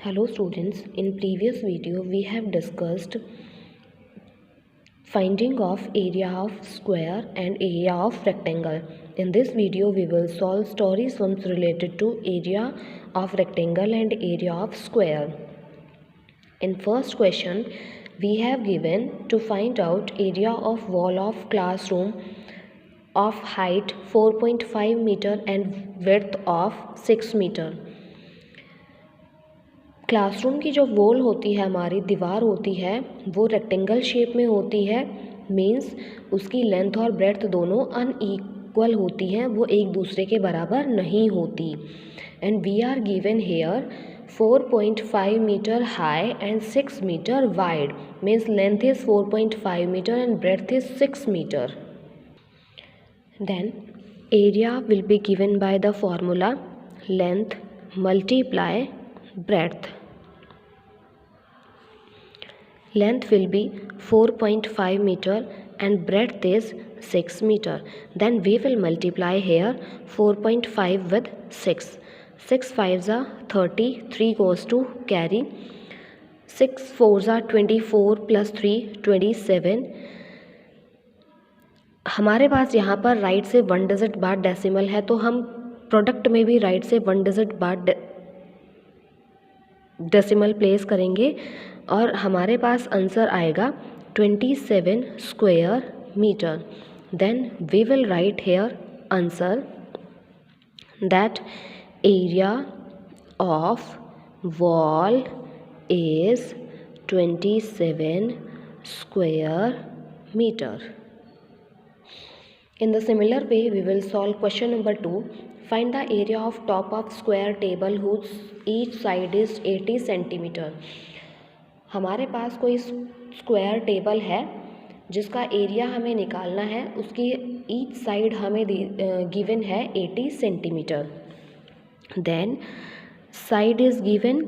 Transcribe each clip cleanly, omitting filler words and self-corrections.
Hello students, in previous video we have discussed finding of area of square and area of rectangle. In this video we will solve story sums related to area of rectangle and area of square. In first question we have given to find out area of wall of classroom of height 4.5 meter and width of 6 meter. Classroom की जो wall होती है, हमारी दीवार होती है, वो rectangle shape में होती है। मीन्स उसकी लेंथ और ब्रेड्थ दोनों अनइक्वल होती हैं, वो एक दूसरे के बराबर नहीं होती। And we are given here 4.5 metre high and 6 metre wide. Means length is 4.5 metre and breadth is 6 metre. Then area will be given by the formula length multiply breadth. Length will be 4.5 meter and breadth is 6 meter. Then we will multiply here 4.5 with 6. 6 5s are 30, 3 goes to carry. 6 4s are 24 plus 3 27. हमारे पास यहाँ पर right से 1 digit बाद decimal है, तो हम product में भी राइट से 1 डिजिट बाद डेसिमल प्लेस करेंगे और हमारे पास आंसर आएगा 27 square metre. Then we will write here answer that area of wall is 27 square metre. In the similar way, we will solve question number 2. Find the area of top of square table whose each side is 80 centimeter. हमारे पास कोई square table है जिसका area हमें निकालना है, उसकी each side हमें given है 80 centimetre. Then side is given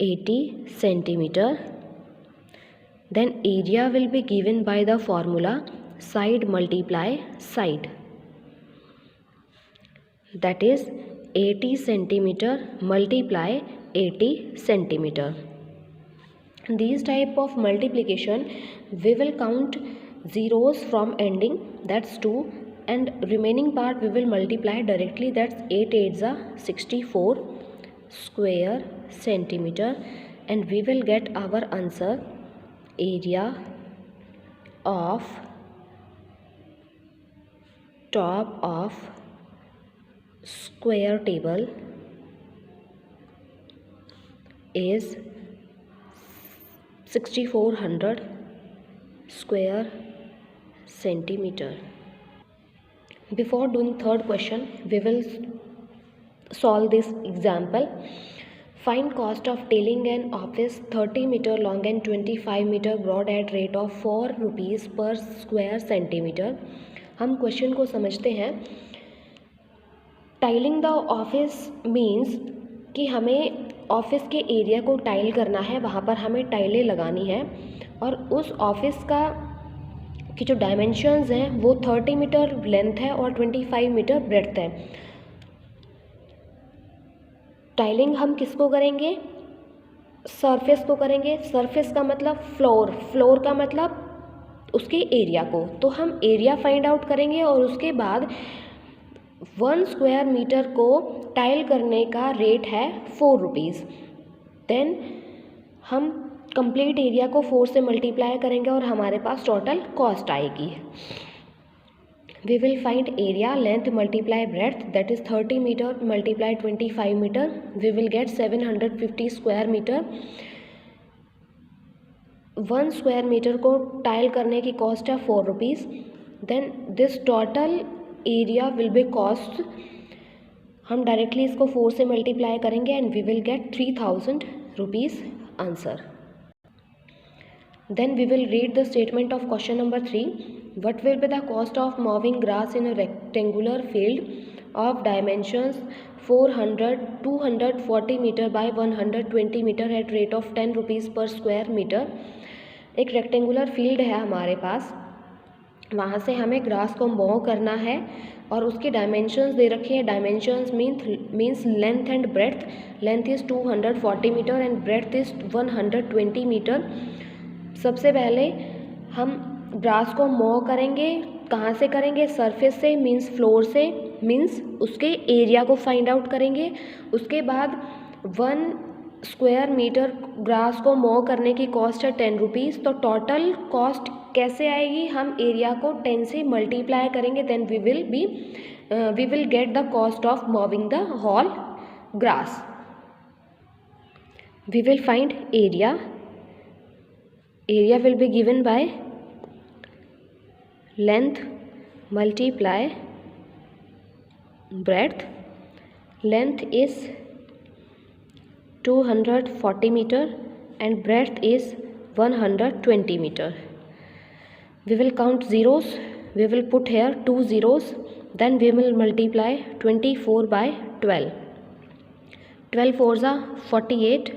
80 centimetre. Then area will be given by the formula side multiply side, that is 80 centimeter multiply 80 centimeter. These type of multiplication we will count zeros from ending, that's 2, and remaining part we will multiply directly, that's 8 8s are 64 square centimeter, and we will get our answer area of top of square table is 6400 square centimeter. Before doing third question, we will solve this example. Find cost of tailing an office 30 meter long and 25 meter broad at rate of 4 rupees per square centimeter. हम question को समझते हैं। Tiling the office means कि हमें office के area को tile करना है, वहाँ पर हमें टाइलें लगानी है, और उस ऑफिस का की जो डायमेंशंस हैं वो 30 मीटर लेंथ है और 25 मीटर ब्रेड्थ है। टाइलिंग हम किसको करेंगे? सरफेस को करेंगे। सरफेस का मतलब फ्लोर, फ्लोर का मतलब उसके एरिया को। तो हम एरिया फाइंड आउट करेंगे और उसके बाद 1 स्क्वायर मीटर को टाइल करने का रेट है 4 रुपीज़। देन हम कंप्लीट एरिया को 4 से मल्टीप्लाई करेंगे और हमारे पास टोटल कॉस्ट आएगी। We will find area length multiply breadth, that is 30 metre multiply 25 metre. We will get 750 square metre. 1 square metre को टाइल करने की कॉस्ट है 4 rupees. Then this total area will be cost, हम directly इसको 4 से multiply करेंगे and we will get 3000 rupees answer. Then we will read the statement of question number 3. What will be the cost of mowing grass in a rectangular field of dimensions 240 meter by 120 meter at rate of 10 rupees per square meter. एक rectangular field है हमारे पास वहाँ से हमें grass को move करना है और उसकी डायमेंशंस दे रखी है। Dimensions means length and breadth. Length is 240 metre and breadth is 120 metre. सबसे पहले हम ग्रास को मूव करेंगे। कहाँ से करेंगे? सरफेस से, मीन्स फ्लोर से, मीन्स उसके एरिया को फाइंड आउट करेंगे। उसके बाद 1 स्क्वायर मीटर ग्रास को मूव करने की कॉस्ट है 10 रुपीज़। तो टोटल कॉस्ट कैसे आएगी? हम एरिया को 10 से मल्टीप्लाई करेंगे, then we will get the cost of moving the whole grass. We will find area will be given by length multiply breadth. Length is 240 meter and breadth is 120 meter. We will count zeros. We will put here 2 zeros. Then we will multiply 24 by 12. 12 fours are 48.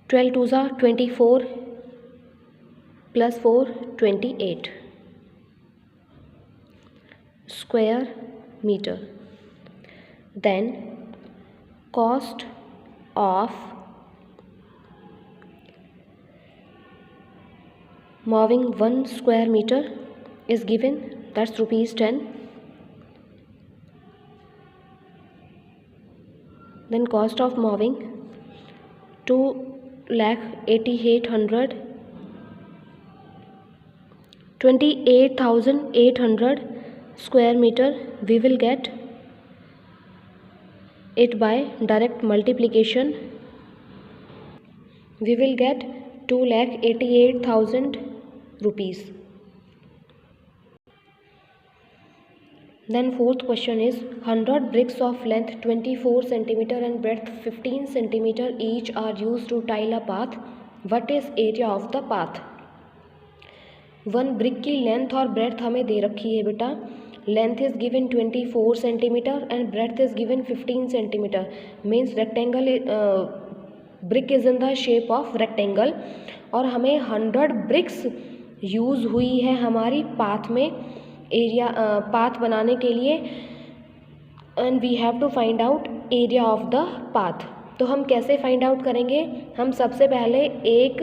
12 twos are 24 plus 4 28 square meter. Then cost of moving 1 square meter is given, that's rupees 10. Then cost of moving 2,88,800 28,800 square meter. We will get it by direct multiplication. We will get 2,88,000 rupees. Then fourth question is 100 bricks of length 24 centimeter and breadth 15 centimeter each are used to tile a path. What is area of the path? 1 brick की length और breadth हमें दे रखी है बेटा. Length is given 24 centimetre and breadth is given 15 centimetre. Means rectangle brick is in the shape of rectangle और हमें 100 BRICS use हुई है हमारी पाथ में एरिया पाथ बनाने के लिए and we have to find out area of the path. तो हम कैसे फाइंड आउट करेंगे? हम सबसे पहले एक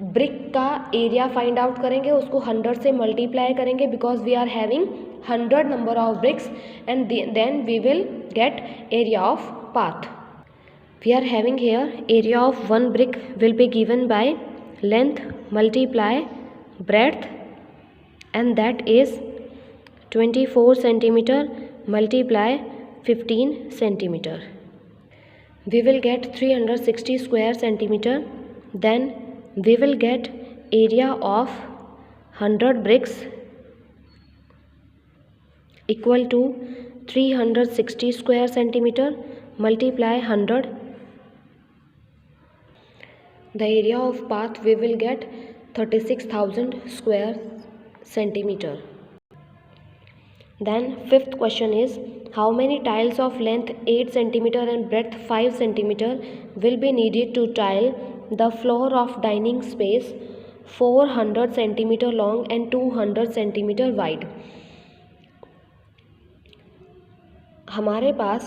ब्रिक का एरिया फाइंड आउट करेंगे, उसको 100 से मल्टीप्लाई करेंगे because we are having 100 number of bricks and then we will get area of path. We are having here area of 1 brick will be given by length multiply breadth and that is 24 centimeter multiply 15 centimeter. We will get 360 square centimeter. Then we will get area of 100 bricks equal to 360 square centimeter multiply 100. The area of path we will get 36,000 square centimeter. Then fifth question is how many tiles of length 8 centimeter and breadth 5 centimeter will be needed to tile the floor of dining space 400 centimeter long and 200 centimeter wide. हमारे पास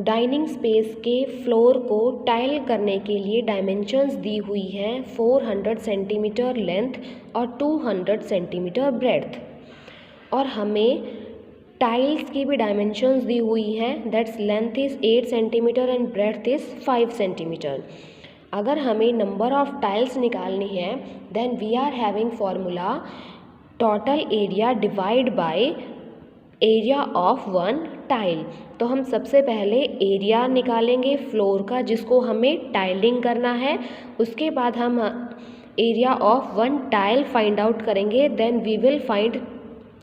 dining space के floor को tile करने के लिए dimensions दी हुई हैं 400 centimetre length और 200 सेंटीमीटर ब्रेड्थ और हमें टाइल्स की भी डायमेंशंस दी हुई हैं that's length is 8 centimetre and breadth is 5 centimetre. अगर हमें नंबर ऑफ टाइल्स निकालनी है then we are having formula total area divide by area of 1 tile. तो हम सबसे पहले एरिया निकालेंगे फ्लोर का जिसको हमें टाइलिंग करना है. उसके बाद हम area of 1 tile find out करेंगे. Then we will find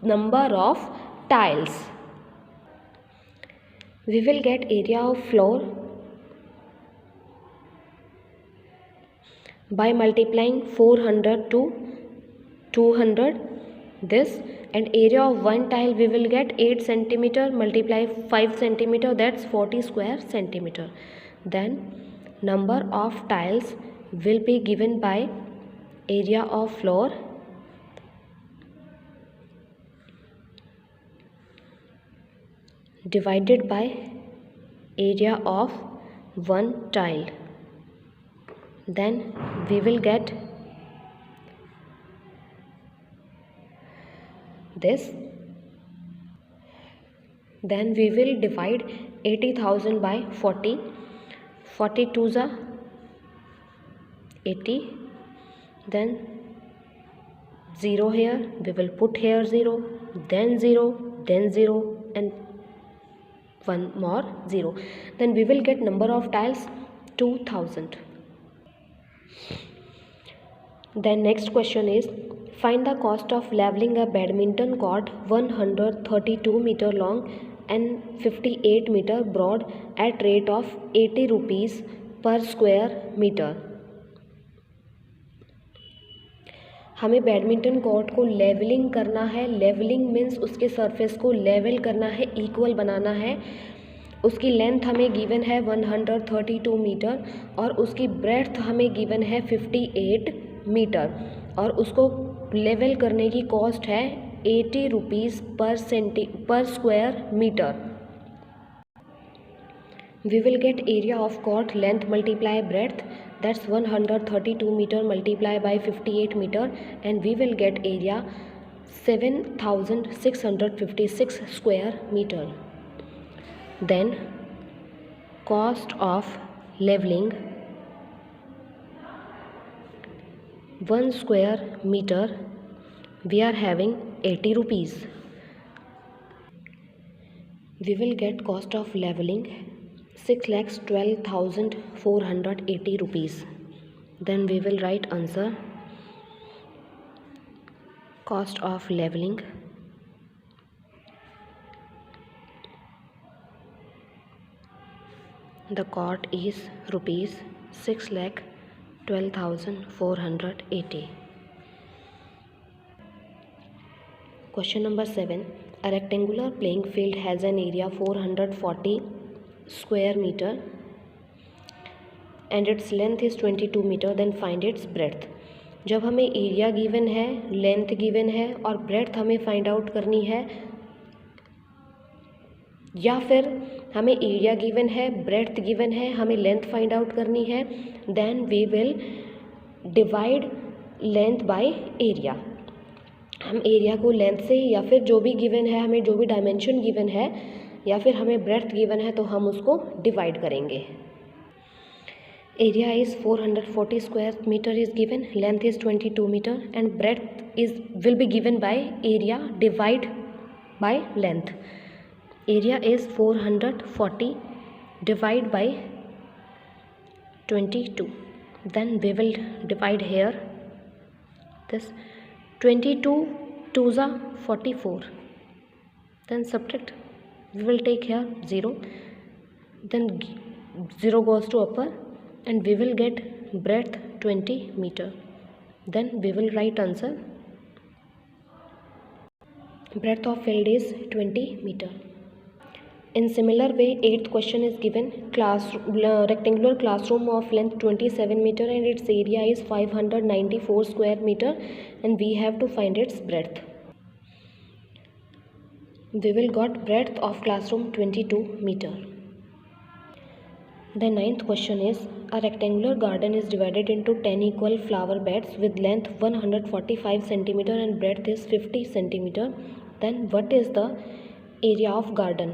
number of tiles. We will get area of floor by multiplying 400 to 200 this and area of 1 tile we will get 8 centimeter multiply 5 centimeter that's 40 square centimeter. Then number of tiles will be given by area of floor divided by area of one tile. Then we will get this. Then we will divide 80,000 by 40. 40 twos are 80. Then 0 here, we will put here 0, then 0, then 0, and one more 0. Then we will get number of tiles 2000. Then next question is, find the cost of leveling a badminton court 132 meter long and 58 meter broad at rate of 80 rupees per square meter. हमें badminton court को levelling करना है. Levelling means उसके surface को level करना है, equal बनाना है. उसकी लेंथ हमें गिवन है 132 मीटर और उसकी ब्रेड्थ हमें गिवन है 58 मीटर और उसको लेवल करने की कॉस्ट है 80 रुपीज़ पर square metre. We will get area of court length multiply breadth, that's 132 meter multiply by 58 meter, and we will get area 7656 square meter. Then cost of leveling 1 square meter we are having 80 rupees. We will get cost of leveling 6,12,480 rupees. Then we will write answer. Cost of leveling the court is rupees 6,12,480. Question number 7. A rectangular playing field has an area 440 square meter and its length is 22 meter. Then find its breadth. जब हमें area given है, length given है और breadth हमें find out करनी है, या फिर हमें एरिया गिवन है, ब्रेड्थ गिवन है, हमें लेंथ फाइंड आउट करनी है, then we will divide length by area. हम एरिया को लेंथ से या फिर जो भी गिवन है, हमें जो भी डायमेंशन गिवन है या फिर हमें ब्रेड्थ गिवन है तो हम उसको डिवाइड करेंगे. Area is 440 square metre is given, length is 22 metre and breadth is will be given by area divide by length. Area is 440 divide by 22. Then we will divide here this 22 2s are 44. Then subtract. We will take here 0, then 0 goes to upper and we will get breadth 20 meter. Then we will write answer. Breadth of field is 20 meter. In similar way, 8th question is given. Rectangular classroom of length 27 meter and its area is 594 square meter and we have to find its breadth. We will got breadth of classroom 22 meter. The 9th question is, a rectangular garden is divided into 10 equal flower beds with length 145 cm and breadth is 50 cm. Then what is the area of garden?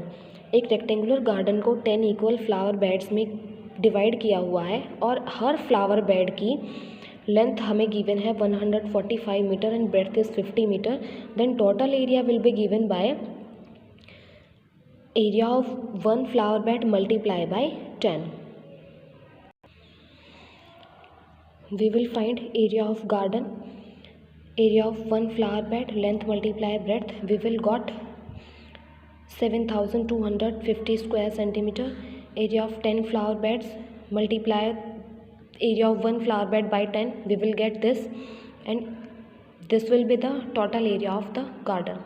एक rectangular garden को 10 equal flower beds में divide किया हुआ है और हर flower bed की length हमें गिवन है 145 metre and breadth is 50 metre. Then total area will be given by area of one flower bed multiply by 10. We will find area of garden, area of one flower bed, length multiply breadth. We will got 7250 square centimeter. Area of 10 flower beds multiply area of one flower bed by 10. We will get this and this will be the total area of the garden.